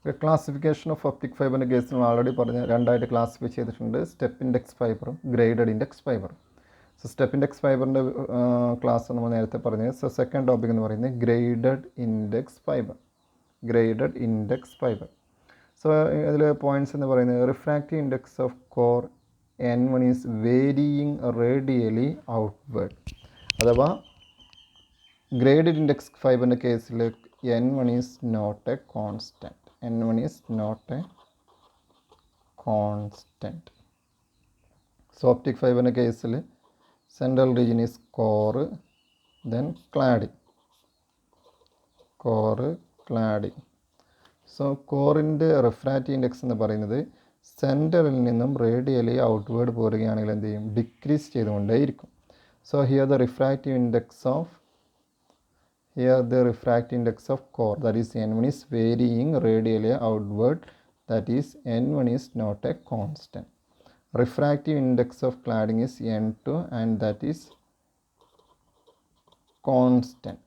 Classification of optic fiber in the case already രണ്ടായിട്ട് classify ചെയ്തിട്ടുണ്ട്. Step index ഫൈബറും graded index ഫൈബറും. So step index ഫൈബറിൻ്റെ class നമ്മൾ നേരത്തെ പറഞ്ഞത്. സോ സെക്കൻഡ് ടോപ്പിക് എന്ന് പറയുന്നത് graded index fibre. Graded index fibre. So ഇതിൽ പോയിൻറ്റ്സ് എന്ന് പറയുന്നത് refractive index of core N1 is varying radially outward. അഥവാ ഗ്രേഡഡ് ഇൻഡെക്സ് ഫൈബറിൻ്റെ കേസിൽ N1 is not a constant. N1 is not a constant. So optic fiber in the case, central region is core, then cladding. Core, cladding. So core in the refractive index in the പറയുന്നത് സെൻറ്ററിൽ നിന്നും radially outward പോരുകയാണെങ്കിൽ എന്ത് ചെയ്യും? Decrease ചെയ്തുകൊണ്ടേയിരിക്കും. So here the refractive index of core, that is N1 is varying radially outward, that is N1 is not a constant. Refractive index of cladding is N2 and that is constant.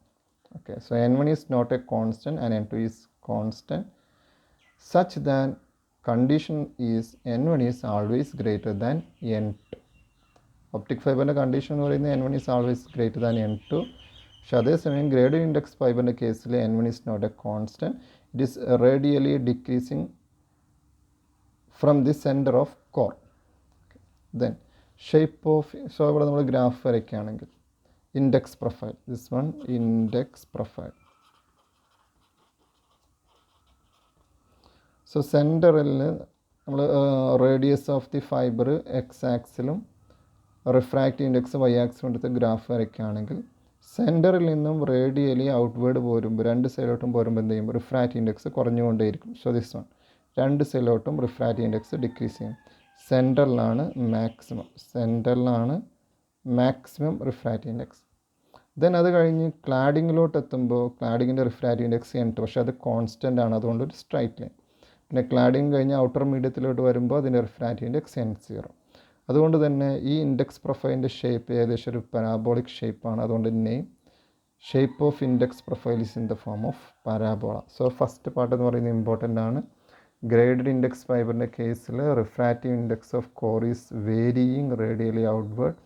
Okay, so N1 is not a constant and N2 is constant, such that condition is N1 is always greater than N2. Optic fiber condition N1 is always greater than N2. പക്ഷേ അതേസമയം graded index ഫൈബറിൻ്റെ കേസിൽ N1 is not a constant. It is radially decreasing from the center of core. Then shape of, so ഇവിടെ നമ്മൾ graph വരയ്ക്കുകയാണെങ്കിൽ index profile, this one index profile. So സെൻറ്ററിൽ നമ്മൾ radius of the fibre X ആക്സിലും refractive index Y ആക്സിലും എടുത്ത് graph വരയ്ക്കുകയാണെങ്കിൽ സെൻറ്ററിൽ നിന്നും റേഡിയലി ഔട്ട്വേർഡ് പോരുമ്പോൾ രണ്ട് സൈഡിലോട്ടും പോരുമ്പോൾ എന്ത് ചെയ്യും? റിഫ്രാക്റ്റീവ് ഇൻഡെക്സ് കുറഞ്ഞുകൊണ്ടേയിരിക്കും. സോ ദിസ് വൺ രണ്ട് സൈഡിലോട്ടും റിഫ്രാക്റ്റീവ് ഇൻഡെക്സ് ഡിക്രീസ് ചെയ്യും. സെൻറ്ററിലാണ് മാക്സിമം റിഫ്രാക്റ്റീവ് ഇൻഡെക്സ്. ദെൻ അത് കഴിഞ്ഞ് ക്ലാഡിങ്ങിലോട്ട് എത്തുമ്പോൾ ക്ലാഡിങ്ങിൻ്റെ റിഫ്രാക്റ്റീവ് ഇൻഡെക്സ് N2, പക്ഷേ അത് കോൺസ്റ്റൻ്റ് ആണ്, അതുകൊണ്ട് ഒരു സ്ട്രൈറ്റ് ലൈൻ. പിന്നെ ക്ലാഡിങ് കഴിഞ്ഞ് ഔട്ടർ മീഡിയത്തിലോട്ട് വരുമ്പോൾ അതിൻ്റെ റിഫ്രാക്റ്റീവ് ഇൻഡെക്സ് N0. അതുകൊണ്ട് തന്നെ ഈ ഇൻഡെക്സ് പ്രൊഫൈലിൻ്റെ ഷേപ്പ് ഏകദേശം ഒരു പരാബോളിക് ഷേപ്പാണ്. അതുകൊണ്ട് name shape of index profile is in the form of parabola. So first part എന്ന് പറയുന്നത് ഇമ്പോർട്ടൻ്റ് ആണ്. ഗ്രേഡഡ് ഇൻഡെക്സ് ഫൈബറിൻ്റെ കേസിൽ refractive index of core is varying radially outward,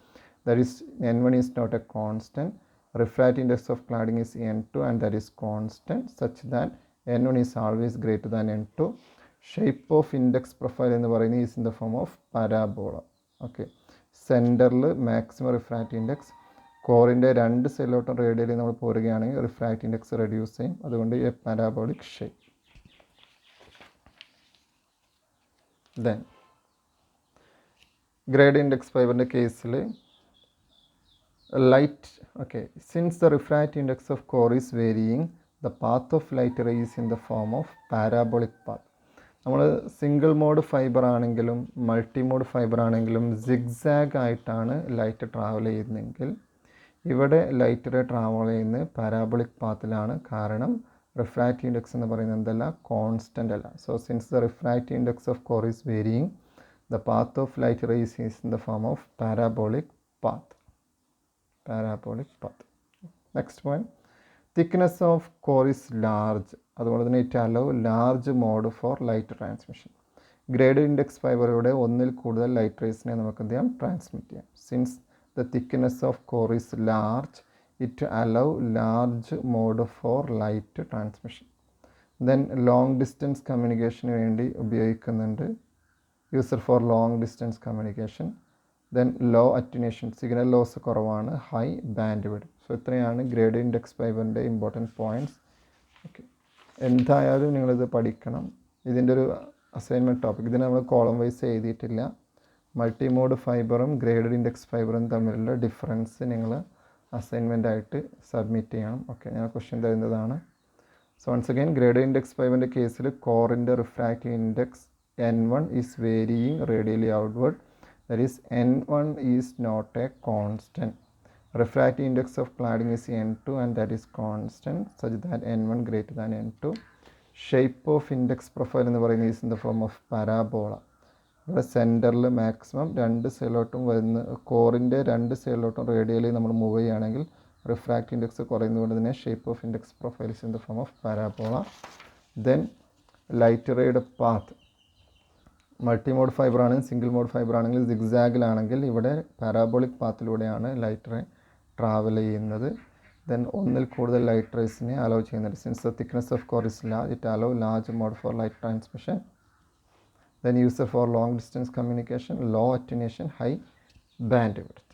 that is N1 is not a constant. Refractive index of cladding is N2 and that is constant, such that N1 is always greater than N2. Shape of index profile എന്ന് പറയുന്നത് is in the form of parabola. Okay, സെൻറ്ററിൽ maximum refractive index, കോറിൻ്റെ രണ്ട് സൈഡിലോട്ടും radially നമ്മൾ പോരുകയാണെങ്കിൽ refractive index reduce ചെയ്യും. അതുകൊണ്ട് a parabolic shape. Then grade index ഫൈബറിൻ്റെ കേസിൽ light, okay, since the refractive index of core is varying, the path of light ray is in the form of parabolic path. നമ്മൾ single mode fibre ആണെങ്കിലും multi mode fibre ആണെങ്കിലും zigzag ആയിട്ടാണ് light travel ചെയ്യുന്നതെങ്കിൽ ഇവിടെ light ray travel ചെയ്യുന്നത് parabolic പാത്തിലാണ്. കാരണം refractive index എന്ന് പറയുന്നത് എന്തല്ല, കോൺസ്റ്റൻ്റ് അല്ല. So since the refractive index of core is varying, the path of light ray is in the form of parabolic path. Next point, thickness of core is large. അതുകൊണ്ട് തന്നെ it allow large mode for light transmission. Grade index ഫൈബറിലൂടെ ഒന്നിൽ കൂടുതൽ light റേസിനെ നമുക്ക് എന്ത് ചെയ്യാം? Transmit ചെയ്യാം. Since the thickness of core is large, it allow large mode for light transmission. Then long distance കമ്മ്യൂണിക്കേഷന് വേണ്ടി ഉപയോഗിക്കുന്നുണ്ട്, user for long distance communication. Then low attenuation, signal loss കുറവാണ്, ഹൈ ബാൻഡ് വിഡ്ത്ത്. സോ ഇത്രയാണ് grade index ഫൈബറിൻ്റെ important points. Okay, എന്തായാലും നിങ്ങളിത് പഠിക്കണം. ഇതിൻ്റെ ഒരു അസൈൻമെൻറ്റ് ടോപ്പിക്, ഇതിന് നമ്മൾ കോളം വൈസ് എഴുതിയിട്ടില്ല. മൾട്ടി മോഡ് ഫൈബറും ഗ്രേഡഡ് ഇൻഡെക്സ് ഫൈബറും തമ്മിലുള്ള ഡിഫറൻസ് നിങ്ങൾ അസൈൻമെൻറ്റായിട്ട് സബ്മിറ്റ് ചെയ്യണം. ഓക്കെ, ഞാൻ ക്വസ്റ്റ്യൻ തരുന്നതാണ്. So once again, graded index ഫൈബറിൻ്റെ കേസിൽ കോറിൻ്റെ refractive index N1 is varying radially outward, that is N1 is not a constant. Refractive index of cladding is N2 and that is constant, such that N1 greater than N2. Shape of index profile എന്ന് പറയുന്നത് is in the form of parabola. ഇവിടെ സെൻറ്ററിൽ maximum രണ്ട് സൈഡിലോട്ടും വരുന്ന കോറിൻ്റെ രണ്ട് സൈഡിലോട്ടും radially നമ്മൾ മൂവ് ചെയ്യുകയാണെങ്കിൽ റിഫ്രാക്റ്റീവ് ഇൻഡെക്സ് കുറയുന്നതുകൊണ്ട് തന്നെ shape of index profile is in the form of parabola. Then light റേയുടെ പാത്ത് മൾട്ടി മോഡ് ഫൈബർ ആണെങ്കിൽ സിംഗിൾ മോഡ് ഫൈബർ ആണെങ്കിൽ സിഗ്സാഗിലാണെങ്കിൽ ഇവിടെ പാരാബോളിക് പാത്തിലൂടെയാണ് ലൈറ്റ് റേ ട്രാവൽ ചെയ്യുന്നത്. ദെൻ ഒന്നിൽ കൂടുതൽ ലൈറ്റ് റേസിനെ അലോ ചെയ്യുന്നുണ്ട്. Since the thickness of core is large it allow large mode for light transmission. Then user for long distance communication, law attenuation, high band width.